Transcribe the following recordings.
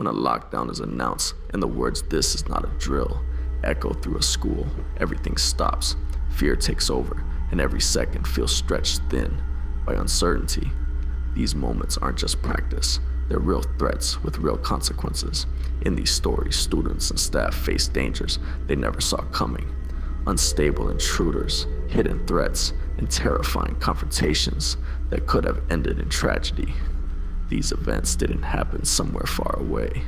when a lockdown is announced and the words "this is not a drill" echo through a school, everything stops, fear takes over, and every second feels stretched thin by uncertainty. These moments aren't just practice, they're real threats with real consequences. In these stories, students and staff face dangers they never saw coming. Unstable intruders, hidden threats, and terrifying confrontations that could have ended in tragedy. These events didn't happen somewhere far away.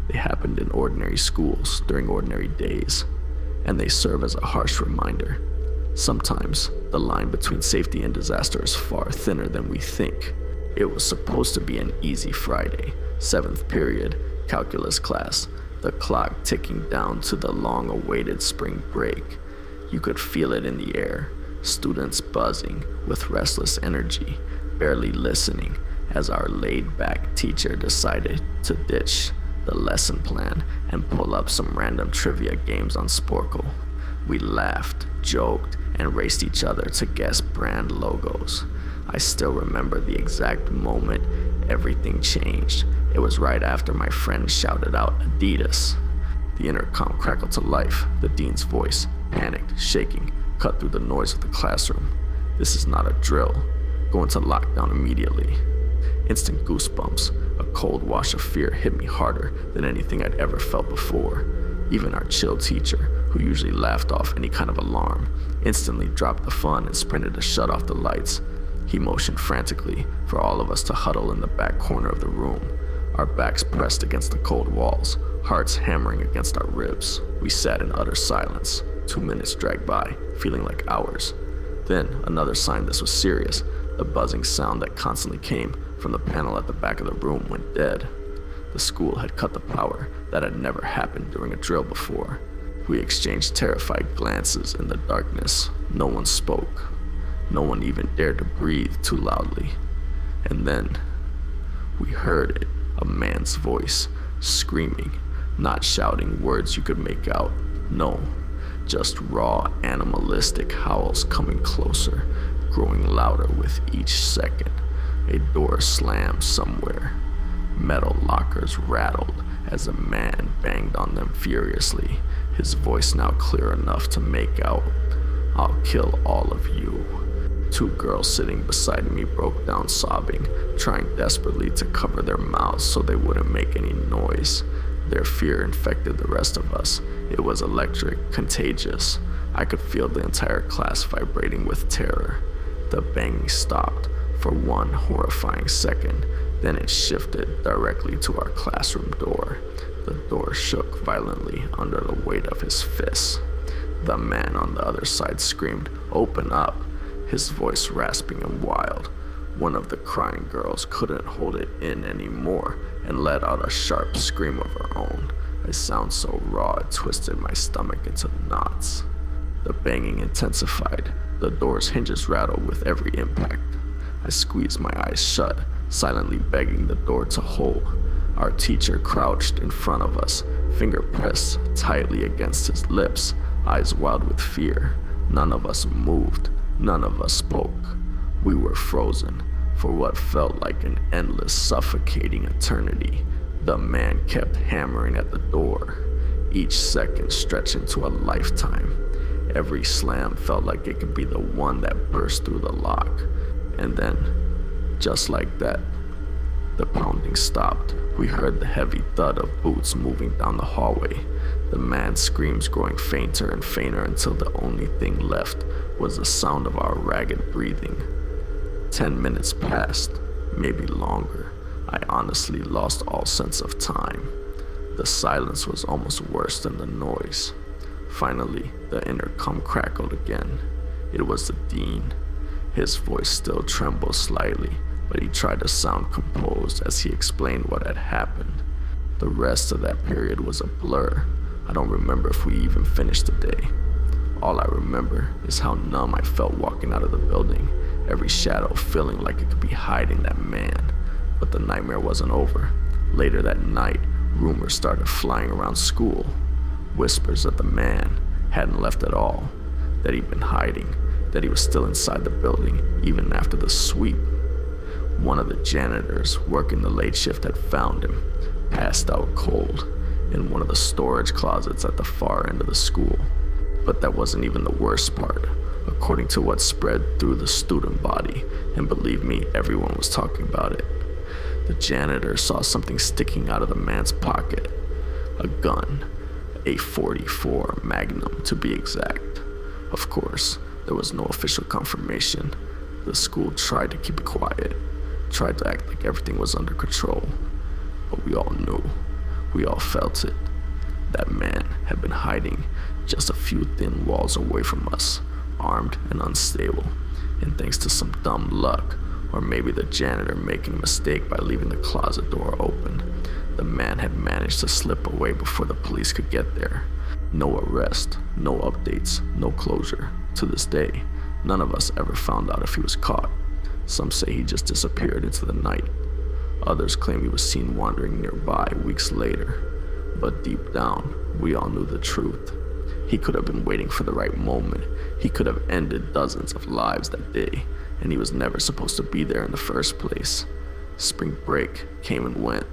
They happened in ordinary schools during ordinary days, and they serve as a harsh reminder. Sometimes, the line between safety and disaster is far thinner than we think. It was supposed to be an easy Friday, 7th period, calculus class, the clock ticking down to the long-awaited spring break. You could feel it in the air, students buzzing with restless energy, barely listening as our laid-back teacher decided to ditch the lesson plan and pull up some random trivia games on Sporkle. We laughed, joked, and raced each other to guess brand logos. I still remember the exact moment everything changed. It was right after my friend shouted out Adidas. The intercom crackled to life, the dean's voice, panicked, shaking, cut through the noise of the classroom. "This is not a drill. Go into lockdown immediately." Instant goosebumps, a cold wash of fear hit me harder than anything I'd ever felt before. Even our chill teacher, who usually laughed off any kind of alarm, instantly dropped the fun and sprinted to shut off the lights. He motioned frantically for all of us to huddle in the back corner of the room, our backs pressed against the cold walls, hearts hammering against our ribs. We sat in utter silence. 2 minutes dragged by, feeling like hours. Then, another sign this was serious. The buzzing sound that constantly came from the panel at the back of the room went dead. The school had cut the power that had never happened during a drill before. We exchanged terrified glances in the darkness. No one spoke. No one even dared to breathe too loudly. And then, we heard it, a man's voice, screaming, not shouting words you could make out. No, just raw, animalistic howls coming closer, growing louder with each second. A door slammed somewhere. Metal lockers rattled as a man banged on them furiously, his voice now clear enough to make out, "I'll kill all of you." 2 girls sitting beside me broke down sobbing, trying desperately to cover their mouths so they wouldn't make any noise. Their fear infected the rest of us. It was electric, contagious. I could feel the entire class vibrating with terror. The banging stopped for one horrifying second, then it shifted directly to our classroom door. The door shook violently under the weight of his fists. The man on the other side screamed, "Open up," his voice rasping and wild. One of the crying girls couldn't hold it in anymore and let out a sharp scream of her own, a sound so raw it twisted my stomach into knots. The banging intensified. The door's hinges rattled with every impact. I squeezed my eyes shut, silently begging the door to hold. Our teacher crouched in front of us, finger pressed tightly against his lips, eyes wild with fear. None of us moved. None of us spoke. We were frozen for what felt like an endless, suffocating eternity. The man kept hammering at the door, each second stretching to a lifetime. Every slam felt like it could be the one that burst through the lock. And then, just like that, the pounding stopped. We heard the heavy thud of boots moving down the hallway. The man's screams growing fainter and fainter until the only thing left was the sound of our ragged breathing. 10 minutes passed, maybe longer. I honestly lost all sense of time. The silence was almost worse than the noise. Finally, the intercom crackled again. It was the dean. His voice still trembled slightly, but he tried to sound composed as he explained what had happened. The rest of that period was a blur. I don't remember if we even finished the day. All I remember is how numb I felt walking out of the building, every shadow feeling like it could be hiding that man. But the nightmare wasn't over. Later that night, rumors started flying around school. Whispers that the man hadn't left at all, that he'd been hiding, that he was still inside the building even after the sweep. One of the janitors working the late shift had found him, passed out cold in one of the storage closets at the far end of the school. But that wasn't even the worst part, according to what spread through the student body, and believe me, everyone was talking about it. The janitor saw something sticking out of the man's pocket. A gun, a .44 Magnum to be exact. Of course, there was no official confirmation. The school tried to keep it quiet, tried to act like everything was under control. But we all knew, we all felt it. That man had been hiding just a few thin walls away from us, armed and unstable. And thanks to some dumb luck, or maybe the janitor making a mistake by leaving the closet door open, the man had managed to slip away before the police could get there. No arrest, no updates, no closure. To this day, none of us ever found out if he was caught. Some say he just disappeared into the night. Others claim he was seen wandering nearby weeks later. But deep down, we all knew the truth. He could have been waiting for the right moment. He could have ended dozens of lives that day, and he was never supposed to be there in the first place. Spring break came and went.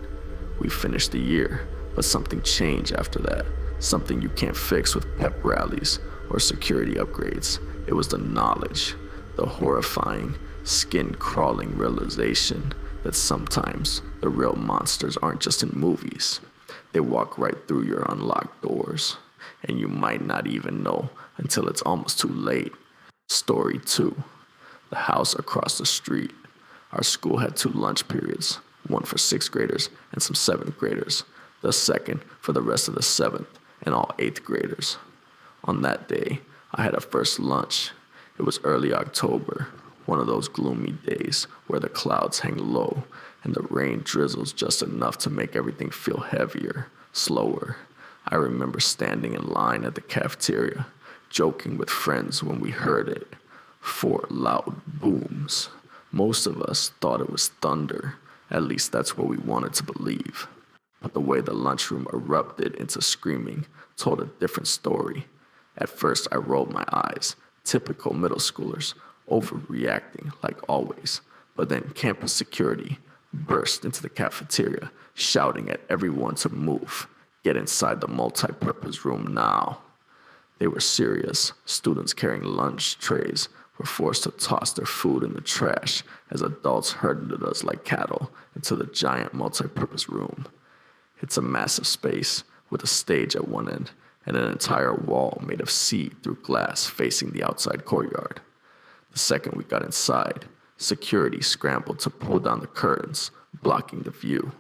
We finished the year, but something changed after that. Something you can't fix with pep rallies or security upgrades. It was the knowledge, the horrifying, skin-crawling realization that sometimes the real monsters aren't just in movies. They walk right through your unlocked doors, and you might not even know until it's almost too late. Story 2. The house across the street. Our school had 2 lunch periods, one for 6th graders and some 7th graders, the second for the rest of the 7th and all 8th graders. On that day, I had a first lunch. It was early October, one of those gloomy days where the clouds hang low and the rain drizzles just enough to make everything feel heavier, slower. I remember standing in line at the cafeteria, joking with friends when we heard it. 4 loud booms. Most of us thought it was thunder. At least that's what we wanted to believe. But the way the lunchroom erupted into screaming told a different story. At first, I rolled my eyes, typical middle schoolers, overreacting like always. But then campus security burst into the cafeteria, shouting at everyone to move. Get inside the multi-purpose room now. They were serious. Students carrying lunch trays were forced to toss their food in the trash as adults herded us like cattle into the giant multi-purpose room. It's a massive space with a stage at one end and an entire wall made of see-through glass facing the outside courtyard. The second we got inside, security scrambled to pull down the curtains, blocking the view.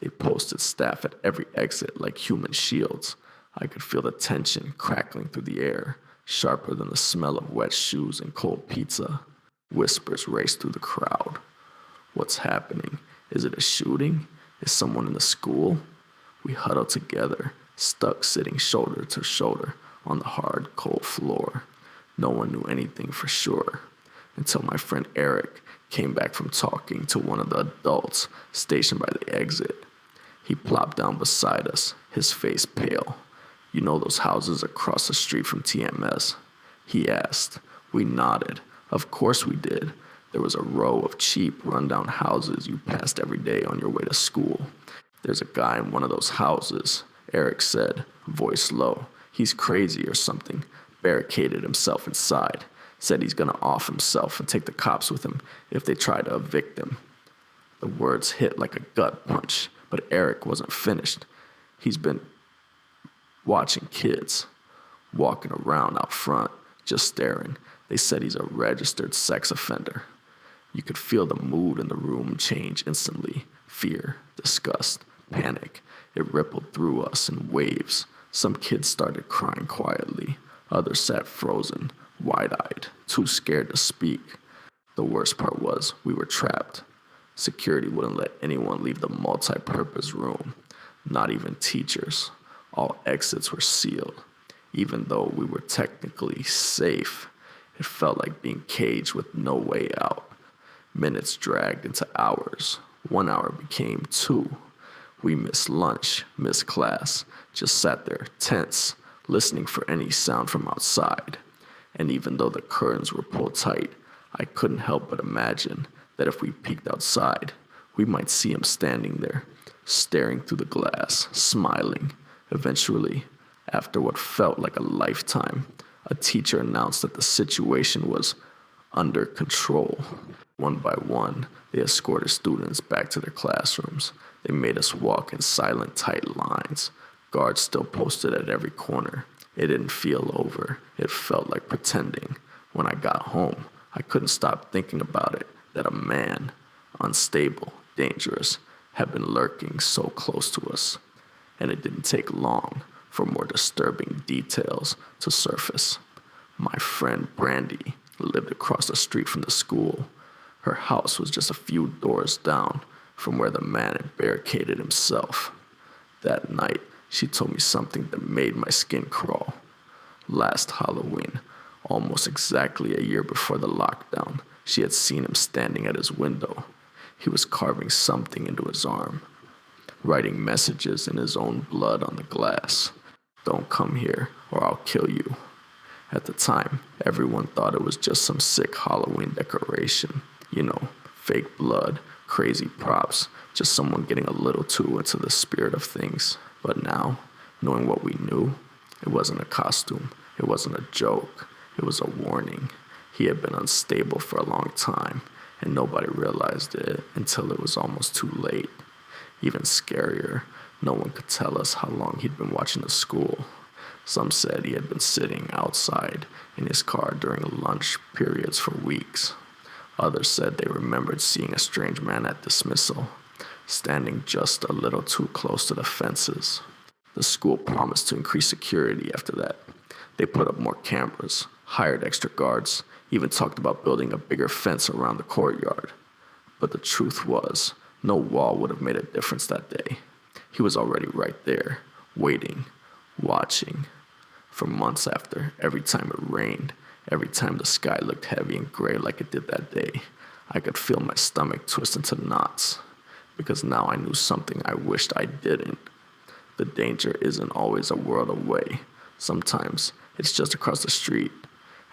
They posted staff at every exit like human shields. I could feel the tension crackling through the air, sharper than the smell of wet shoes and cold pizza. Whispers raced through the crowd. What's happening? Is it a shooting? Is someone in the school? We huddled together, stuck sitting shoulder to shoulder on the hard, cold floor. No one knew anything for sure, until my friend Eric came back from talking to one of the adults stationed by the exit. He plopped down beside us, his face pale. You know those houses across the street from TMS? He asked. We nodded. Of course we did. There was a row of cheap, rundown houses you passed every day on your way to school. There's a guy in one of those houses, Eric said, voice low. He's crazy or something. Barricaded himself inside. Said he's gonna off himself and take the cops with him if they try to evict him. The words hit like a gut punch, but Eric wasn't finished. He's been watching kids walking around out front, just staring. They said he's a registered sex offender. You could feel the mood in the room change instantly. Fear, disgust, panic. It rippled through us in waves. Some kids started crying quietly. Others sat frozen, wide-eyed, too scared to speak. The worst part was we were trapped. Security wouldn't let anyone leave the multi-purpose room, not even teachers. All exits were sealed. Even though we were technically safe, it felt like being caged with no way out. Minutes dragged into hours. 1 hour became 2. We missed lunch, missed class, just sat there, tense, listening for any sound from outside. And even though the curtains were pulled tight, I couldn't help but imagine that if we peeked outside, we might see him standing there, staring through the glass, smiling. Eventually, after what felt like a lifetime, a teacher announced that the situation was under control. One by one, they escorted students back to their classrooms. They made us walk in silent, tight lines. Guards still posted at every corner. It didn't feel over. It felt like pretending. When I got home, I couldn't stop thinking about it, that a man, unstable, dangerous, had been lurking so close to us. And it didn't take long for more disturbing details to surface. My friend Brandy lived across the street from the school. Her house was just a few doors down from where the man had barricaded himself. That night, she told me something that made my skin crawl. Last Halloween, almost exactly a year before the lockdown, she had seen him standing at his window. He was carving something into his arm, writing messages in his own blood on the glass. "Don't come here or I'll kill you." At the time, everyone thought it was just some sick Halloween decoration. Fake blood, crazy props, just someone getting a little too into the spirit of things. But now, knowing what we knew, it wasn't a costume, it wasn't a joke, it was a warning. He had been unstable for a long time, and nobody realized it until it was almost too late. Even scarier, no one could tell us how long he'd been watching the school. Some said he had been sitting outside in his car during lunch periods for weeks. Others said they remembered seeing a strange man at dismissal, standing just a little too close to the fences. The school promised to increase security after that. They put up more cameras, hired extra guards, even talked about building a bigger fence around the courtyard. But the truth was, no wall would have made a difference that day. He was already right there, waiting, watching. For months after, every time it rained, every time the sky looked heavy and gray like it did that day, I could feel my stomach twist into knots. Because now I knew something I wished I didn't. The danger isn't always a world away. Sometimes it's just across the street.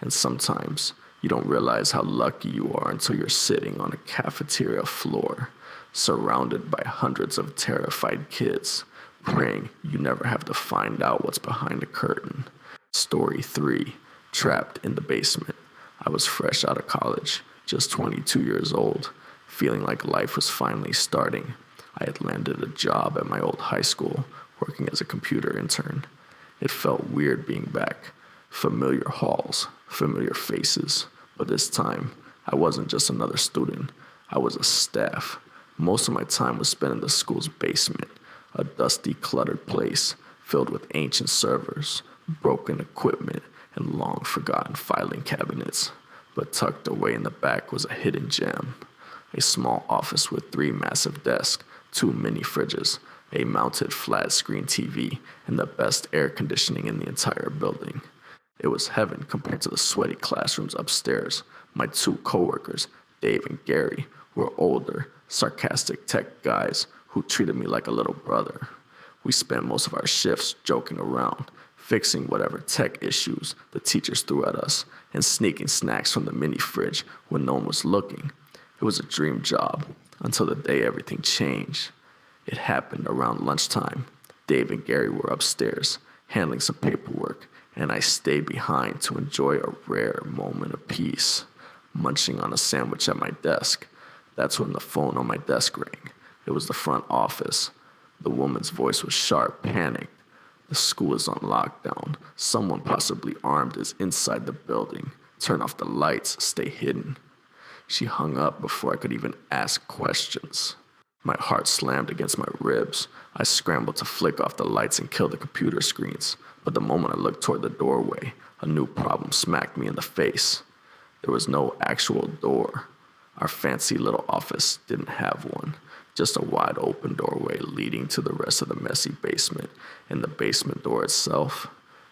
And sometimes you don't realize how lucky you are until you're sitting on a cafeteria floor, surrounded by hundreds of terrified kids, praying you never have to find out what's behind the curtain. Story 3. Trapped in the basement. I was fresh out of college, just 22 years old, feeling like life was finally starting. I had landed a job at my old high school, working as a computer intern. It felt weird being back. Familiar halls, familiar faces. But this time, I wasn't just another student. I was a staff. Most of my time was spent in the school's basement, a dusty, cluttered place filled with ancient servers, broken equipment, and long-forgotten filing cabinets. But tucked away in the back was a hidden gem. A small office with 3 massive desks, 2 mini fridges, a mounted flat-screen TV, and the best air conditioning in the entire building. It was heaven compared to the sweaty classrooms upstairs. My 2 coworkers, Dave and Gary, were older, sarcastic tech guys who treated me like a little brother. We spent most of our shifts joking around, fixing whatever tech issues the teachers threw at us, and sneaking snacks from the mini fridge when no one was looking. It was a dream job until the day everything changed. It happened around lunchtime. Dave and Gary were upstairs, handling some paperwork, and I stayed behind to enjoy a rare moment of peace, munching on a sandwich at my desk. That's when the phone on my desk rang. It was the front office. The woman's voice was sharp, panicked. The school is on lockdown. Someone possibly armed is inside the building. Turn off the lights, stay hidden. She hung up before I could even ask questions. My heart slammed against my ribs. I scrambled to flick off the lights and kill the computer screens. But the moment I looked toward the doorway, a new problem smacked me in the face. There was no actual door. Our fancy little office didn't have one. Just a wide open doorway leading to the rest of the messy basement, and the basement door itself,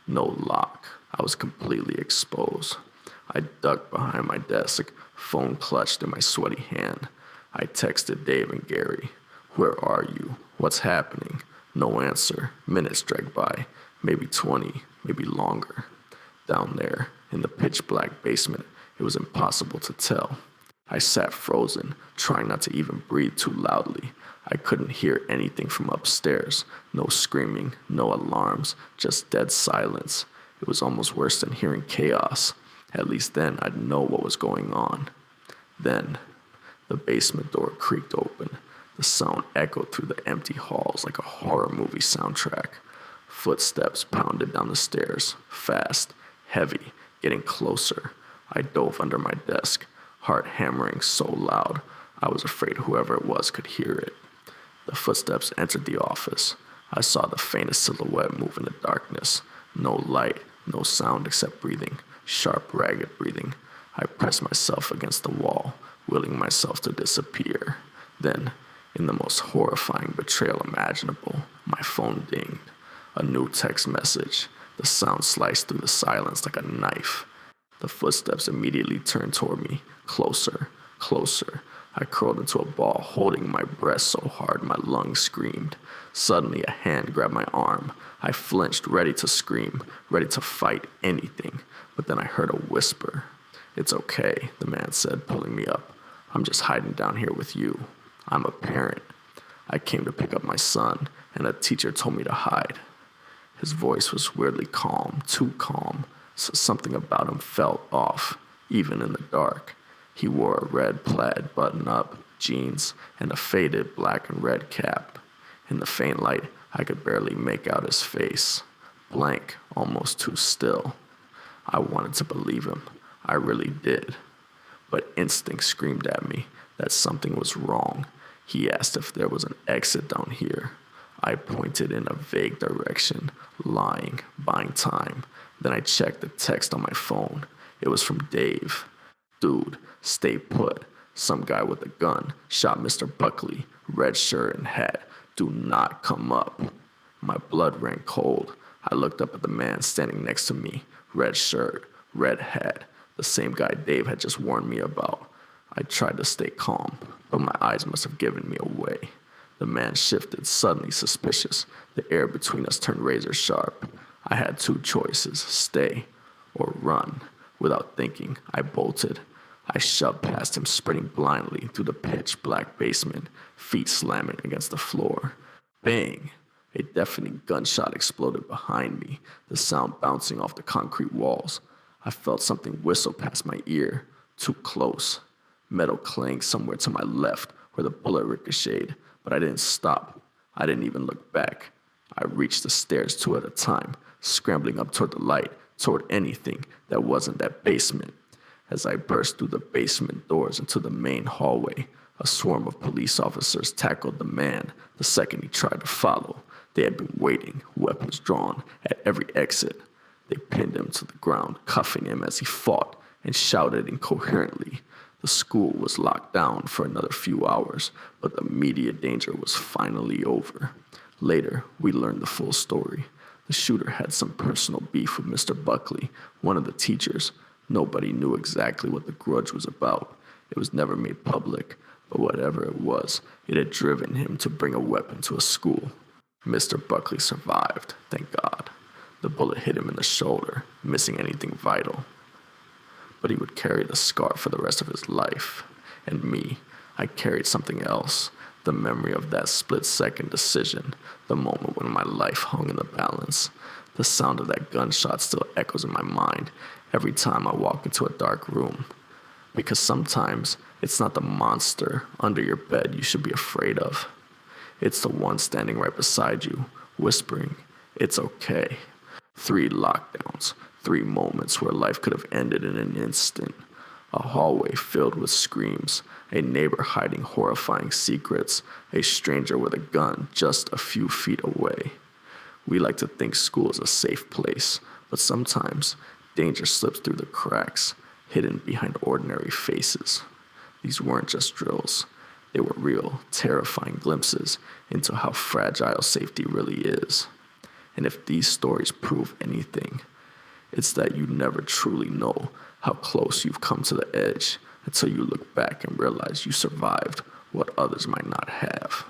no lock. I was completely exposed. I ducked behind my desk, phone clutched in my sweaty hand. I texted Dave and Gary. "Where are you? What's happening?" No answer. Minutes dragged by, maybe 20, maybe longer. Down there, in the pitch black basement, it was impossible to tell. I sat frozen, trying not to even breathe too loudly. I couldn't hear anything from upstairs. No screaming, no alarms, just dead silence. It was almost worse than hearing chaos. At least then I'd know what was going on. Then, the basement door creaked open. The sound echoed through the empty halls like a horror movie soundtrack. Footsteps pounded down the stairs, fast, heavy, getting closer. I dove under my desk, heart hammering so loud I was afraid whoever it was could hear it. The footsteps entered the office. I saw the faintest silhouette move in the darkness. No light, no sound except breathing, sharp, ragged breathing. I pressed myself against the wall, willing myself to disappear. Then, in the most horrifying betrayal imaginable, my phone dinged. A new text message. The sound sliced through the silence like a knife. The footsteps immediately turned toward me, closer, closer. I curled into a ball, holding my breath so hard my lungs screamed. Suddenly, a hand grabbed my arm. I flinched, ready to scream, ready to fight anything. But then I heard a whisper. "It's okay," the man said, pulling me up. "I'm just hiding down here with you. I'm a parent. I came to pick up my son, and a teacher told me to hide." His voice was weirdly calm, too calm, so something about him felt off, even in the dark. He wore a red plaid button-up, jeans, and a faded black and red cap. In the faint light, I could barely make out his face. Blank, almost too still. I wanted to believe him. I really did. But instinct screamed at me that something was wrong. He asked if there was an exit down here. I pointed in a vague direction, lying, buying time. Then I checked the text on my phone. It was from Dave. "Dude, stay put. Some guy with a gun shot Mr. Buckley, red shirt and hat. Do not come up." My blood ran cold. I looked up at the man standing next to me, red shirt, red hat, the same guy Dave had just warned me about. I tried to stay calm, but my eyes must have given me away. The man shifted, suddenly suspicious. The air between us turned razor sharp. I had two choices, stay or run. Without thinking, I bolted. I shoved past him, sprinting blindly through the pitch-black basement, feet slamming against the floor. Bang! A deafening gunshot exploded behind me, the sound bouncing off the concrete walls. I felt something whistle past my ear, too close. Metal clanged somewhere to my left, where the bullet ricocheted, but I didn't stop. I didn't even look back. I reached the stairs two at a time, scrambling up toward the light, toward anything that wasn't that basement. As I burst through the basement doors into the main hallway, a swarm of police officers tackled the man the second he tried to follow. They had been waiting, weapons drawn, at every exit. They pinned him to the ground, cuffing him as he fought, and shouted incoherently. The school was locked down for another few hours, but the immediate danger was finally over. Later, we learned the full story. The shooter had some personal beef with Mr. Buckley, one of the teachers. Nobody knew exactly what the grudge was about. It was never made public, but whatever it was, it had driven him to bring a weapon to a school. Mr. Buckley survived, thank God. The bullet hit him in the shoulder, missing anything vital. But he would carry the scar for the rest of his life. And me, I carried something else, the memory of that split-second decision, the moment when my life hung in the balance. The sound of that gunshot still echoes in my mind every time I walk into a dark room. Because sometimes it's not the monster under your bed you should be afraid of. It's the one standing right beside you, whispering, "It's okay." 3 lockdowns, 3 moments where life could have ended in an instant. A hallway filled with screams, a neighbor hiding horrifying secrets, a stranger with a gun just a few feet away. We like to think school is a safe place, but sometimes danger slips through the cracks, hidden behind ordinary faces. These weren't just drills. They were real, terrifying glimpses into how fragile safety really is. And if these stories prove anything, it's that you never truly know how close you've come to the edge until you look back and realize you survived what others might not have.